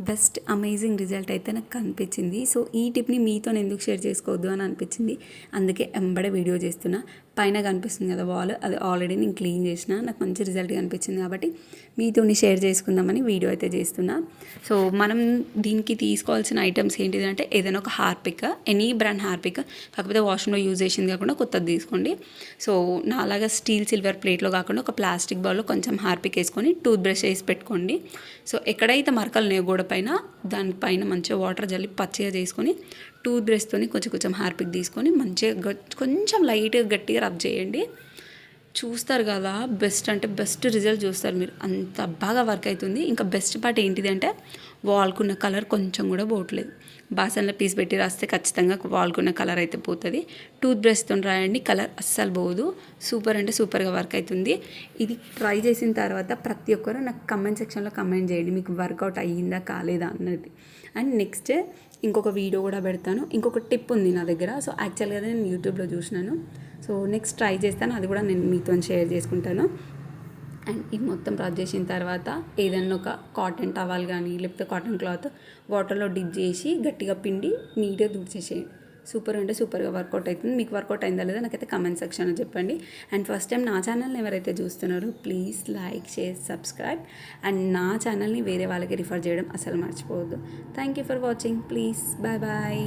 Best amazing result అయితే నాకు కనిపించింది. సో ఈ టిప్ని మీతో ఎందుకు షేర్ చేసుకోవద్దు అని అనిపించింది. అందుకే ఎంబడే వీడియో చేస్తున్నా. పైన కనిపిస్తుంది కదా వాల్, అది ఆల్రెడీ నేను క్లీన్ చేసిన. నాకు మంచి రిజల్ట్ కనిపించింది కాబట్టి మీతోని షేర్ చేసుకుందామని వీడియో అయితే చేస్తున్నా. సో మనం దీనికి తీసుకోవాల్సిన ఐటమ్స్ ఏంటిదంటే ఏదైనా ఒక హార్పిక్, ఎనీ బ్రాండ్ హార్పిక్, కాకపోతే వాష్రూమ్లో యూజ్ చేసింది కాకుండా కొత్తది తీసుకోండి. సో నాలాగా స్టీల్ సిల్వర్ ప్లేట్లో కాకుండా ఒక ప్లాస్టిక్ బౌల్లో కొంచెం హార్పిక్ వేసుకొని టూత్ బ్రష్ వేసి పెట్టుకోండి. సో ఎక్కడైతే మరకలు ఉన్నాయో గోడ పైన, దానిపైన మంచిగా వాటర్ జల్లి పచ్చిగా చేసుకొని టూత్ బ్రష్తోని కొంచెం కొంచెం హార్పిక్ తీసుకొని మంచిగా కొంచెం లైట్గా గట్టిగా రబ్ చేయండి. చూస్తారు కదా, బెస్ట్ అంటే బెస్ట్ రిజల్ట్ చూస్తారు మీరు. అంత బాగా వర్క్ అవుతుంది. ఇంకా బెస్ట్ పార్ట్ ఏంటిది అంటే వాల్కున్న కలర్ కొంచెం కూడా పోవట్లేదు. బాసన్లో పీస్ పెట్టి రాస్తే ఖచ్చితంగా వాల్కున్న కలర్ అయితే పోతుంది. టూత్ బ్రష్తో రాయండి, కలర్ అస్సలు పోదు. సూపర్ అంటే సూపర్గా వర్క్ అవుతుంది. ఇది ట్రై చేసిన తర్వాత ప్రతి ఒక్కరు నాకు కమెంట్ సెక్షన్లో కమెంట్ చేయండి మీకు వర్కౌట్ అయ్యిందా కాలేదా అన్నది. అండ్ నెక్స్ట్ ఇంకొక వీడియో కూడా పెడతాను. ఇంకొక టిప్ ఉంది నా దగ్గర. సో యాక్చువల్గా నేను యూట్యూబ్లో చూసినాను. సో నెక్స్ట్ ట్రై చేస్తాను, అది కూడా నేను మీతో షేర్ చేసుకుంటాను. అండ్ ఇది మొత్తం రబ్ చేసిన తర్వాత ఏదైనా ఒక కాటన్ టవల్ కానీ లేకపోతే కాటన్ క్లాత్ వాటర్లో డిప్ చేసి గట్టిగా పిండి నీట్గా తుడిచేసేయండి. సూపర్ అంటే సూపర్గా వర్కౌట్ అవుతుంది. మీకు వర్కౌట్ అయిందా లేదా నాకైతే కమెంట్ సెక్షన్లో చెప్పండి. అండ్ ఫస్ట్ టైం నా ఛానల్ని ఎవరైతే చూస్తున్నారో please like, share, subscribe. And నా ఛానల్ని వేరే వాళ్ళకి రిఫర్ చేయడం అసలు మర్చిపోవద్దు. Thank you for watching. Please bye bye.